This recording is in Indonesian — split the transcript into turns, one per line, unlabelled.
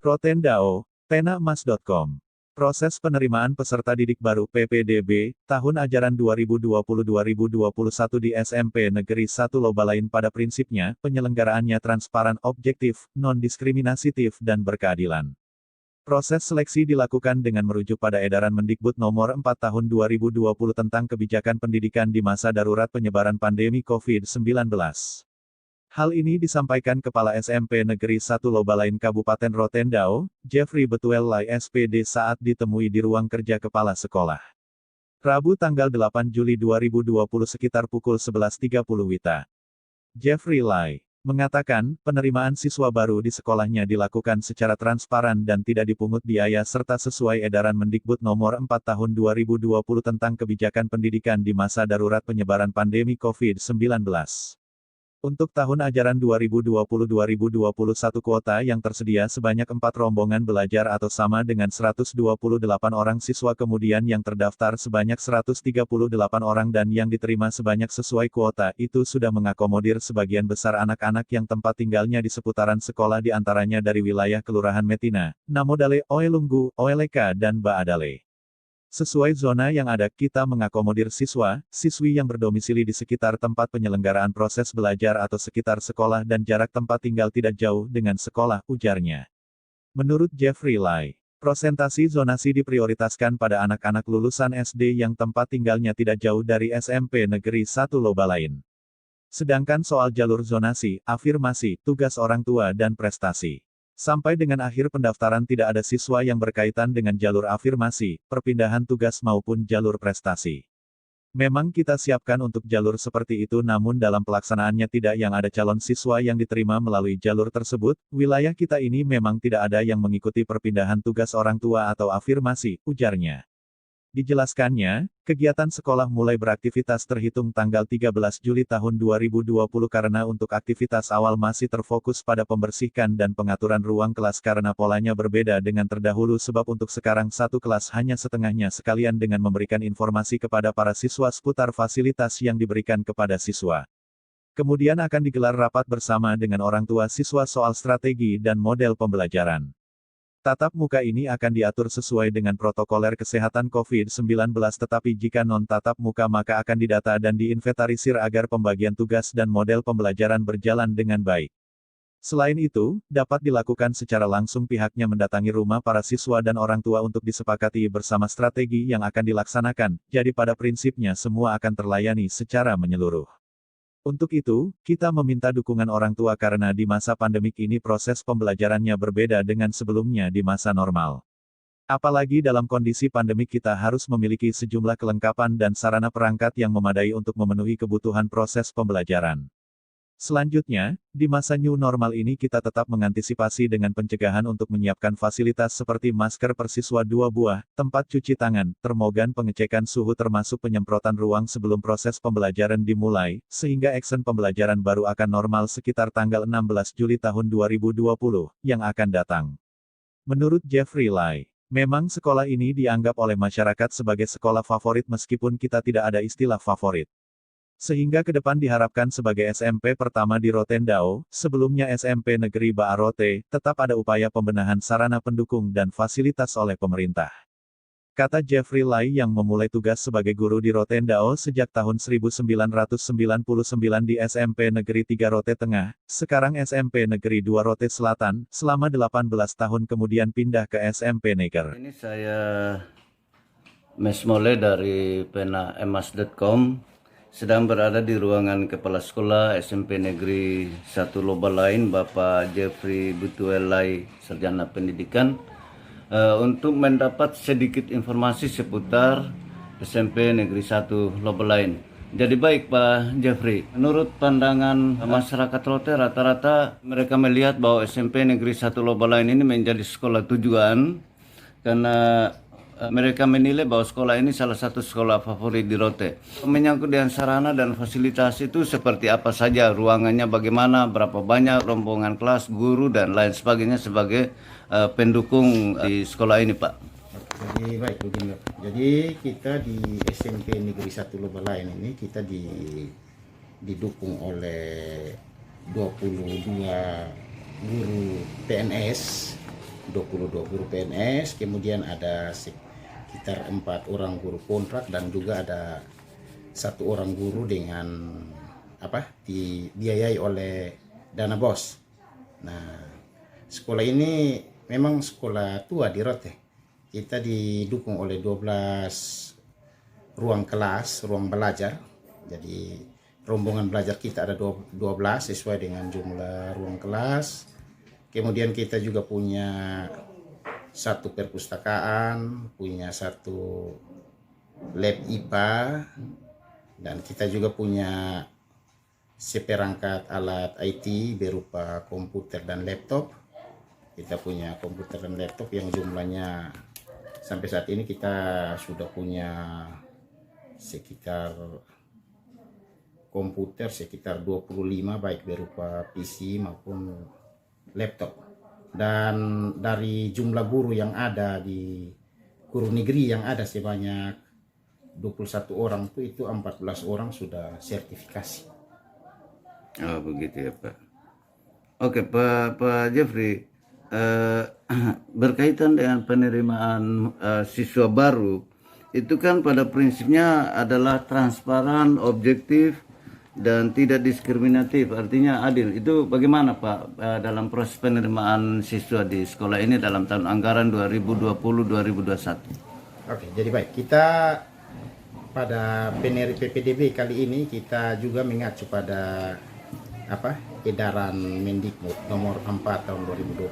Rotendao, tenaemas.com. Proses penerimaan peserta didik baru PPDB, tahun ajaran 2020-2021 di SMP Negeri 1 Lobalain pada prinsipnya, penyelenggaraannya transparan, objektif, non-diskriminatif dan berkeadilan. Proses seleksi dilakukan dengan merujuk pada edaran Mendikbud Nomor 4 Tahun 2020 tentang kebijakan pendidikan di masa darurat penyebaran pandemi COVID-19. Hal ini disampaikan Kepala SMP Negeri 1 Lobalain Kabupaten Rotendao, Jeffrey Betuelai SPD saat ditemui di ruang kerja Kepala Sekolah. Rabu tanggal 8 Juli 2020 sekitar pukul 11.30 WITA. Jeffrey Lai mengatakan, penerimaan siswa baru di sekolahnya dilakukan secara transparan dan tidak dipungut biaya serta sesuai edaran Mendikbud Nomor 4 Tahun 2020 tentang kebijakan pendidikan di masa darurat penyebaran pandemi COVID-19. Untuk tahun ajaran 2020-2021 kuota yang tersedia sebanyak 4 rombongan belajar atau sama dengan 128 orang siswa, kemudian yang terdaftar sebanyak 138 orang dan yang diterima sebanyak sesuai kuota itu sudah mengakomodir sebagian besar anak-anak yang tempat tinggalnya di seputaran sekolah diantaranya dari wilayah Kelurahan Metina, Namodale, Oelunggu, Oeleka dan Baadale. Sesuai zona yang ada, kita mengakomodir siswa, siswi yang berdomisili di sekitar tempat penyelenggaraan proses belajar atau sekitar sekolah dan jarak tempat tinggal tidak jauh dengan sekolah, ujarnya. Menurut Jeffrey Lai, prosentasi zonasi diprioritaskan pada anak-anak lulusan SD yang tempat tinggalnya tidak jauh dari SMP Negeri 1 Lobalain. Sedangkan soal jalur zonasi, afirmasi, tugas orang tua dan prestasi. Sampai dengan akhir pendaftaran tidak ada siswa yang berkaitan dengan jalur afirmasi, perpindahan tugas maupun jalur prestasi. Memang kita siapkan untuk jalur seperti itu, namun dalam pelaksanaannya tidak yang ada calon siswa yang diterima melalui jalur tersebut. Wilayah kita ini memang tidak ada yang mengikuti perpindahan tugas orang tua atau afirmasi, ujarnya. Dijelaskannya, kegiatan sekolah mulai beraktivitas terhitung tanggal 13 Juli tahun 2020 karena untuk aktivitas awal masih terfokus pada pembersihan dan pengaturan ruang kelas karena polanya berbeda dengan terdahulu sebab untuk sekarang satu kelas hanya setengahnya sekalian dengan memberikan informasi kepada para siswa seputar fasilitas yang diberikan kepada siswa. Kemudian akan digelar rapat bersama dengan orang tua siswa soal strategi dan model pembelajaran. Tatap muka ini akan diatur sesuai dengan protokoler kesehatan COVID-19 tetapi jika non-tatap muka maka akan didata dan diinventarisir agar pembagian tugas dan model pembelajaran berjalan dengan baik. Selain itu, dapat dilakukan secara langsung pihaknya mendatangi rumah para siswa dan orang tua untuk disepakati bersama strategi yang akan dilaksanakan, jadi pada prinsipnya semua akan terlayani secara menyeluruh. Untuk itu, kita meminta dukungan orang tua karena di masa pandemik ini proses pembelajarannya berbeda dengan sebelumnya di masa normal. Apalagi dalam kondisi pandemik kita harus memiliki sejumlah kelengkapan dan sarana perangkat yang memadai untuk memenuhi kebutuhan proses pembelajaran. Selanjutnya, di masa new normal ini kita tetap mengantisipasi dengan pencegahan untuk menyiapkan fasilitas seperti masker per siswa 2 buah, tempat cuci tangan, termogan pengecekan suhu termasuk penyemprotan ruang sebelum proses pembelajaran dimulai, sehingga action pembelajaran baru akan normal sekitar tanggal 16 Juli tahun 2020, yang akan datang. Menurut Jeffrey Lai, memang sekolah ini dianggap oleh masyarakat sebagai sekolah favorit meskipun kita tidak ada istilah favorit. Sehingga ke depan diharapkan sebagai SMP pertama di Rotendao, sebelumnya SMP Negeri Baarote, tetap ada upaya pembenahan sarana pendukung dan fasilitas oleh pemerintah. Kata Jeffrey Lai yang memulai tugas sebagai guru di Rotendao sejak tahun 1999 di SMP Negeri 3 Rote Tengah, sekarang SMP Negeri 2 Rote Selatan, selama 18 tahun kemudian pindah ke SMP Neger.
Ini saya Mesmole dari tenaemas.com. Sedang berada di ruangan Kepala Sekolah SMP Negeri 1 Lobalain, Bapak Jeffrey Betuelai, Sarjana Pendidikan, untuk mendapat sedikit informasi seputar SMP Negeri 1 Lobalain. Jadi baik Pak Jeffrey, menurut pandangan masyarakat Rote rata-rata mereka melihat bahwa SMP Negeri 1 Lobalain ini menjadi sekolah tujuan karena mereka menilai bahwa sekolah ini salah satu sekolah favorit di Rote. Menyangkut dengan sarana dan fasilitas itu seperti apa saja, ruangannya bagaimana, berapa banyak rombongan kelas, guru, dan lain sebagainya sebagai pendukung di sekolah ini, Pak.
Jadi baik begini. Jadi kita di SMP Negeri 1 Lobalain ini kita didukung oleh 22 guru PNS 22 guru PNS, kemudian ada sekitar 4 orang guru kontrak dan juga ada 1 orang guru dengan dibiayai oleh dana BOS. Nah, sekolah ini memang sekolah tua di Rote. Kita didukung oleh 12 ruang kelas, ruang belajar. Jadi rombongan belajar kita ada 12 sesuai dengan jumlah ruang kelas. Kemudian kita juga punya 1 perpustakaan, punya 1 lab IPA, dan kita juga punya seperangkat alat IT berupa komputer dan laptop. Kita punya komputer dan laptop yang jumlahnya sampai saat ini kita sudah punya sekitar komputer sekitar 25, baik berupa PC maupun laptop. Dan dari jumlah guru yang ada di guru negeri yang ada sebanyak 21 orang itu 14 orang sudah sertifikasi.
Oh begitu ya Pak. Oke Pak Jeffrey, berkaitan dengan penerimaan siswa baru, itu kan pada prinsipnya adalah transparan, objektif, dan tidak diskriminatif, artinya adil. Itu bagaimana Pak dalam proses penerimaan siswa di sekolah ini dalam tahun anggaran 2020-2021?
Oke, jadi baik. Kita pada PPDB kali ini kita juga mengacu pada edaran Mendikbud nomor 4 tahun 2020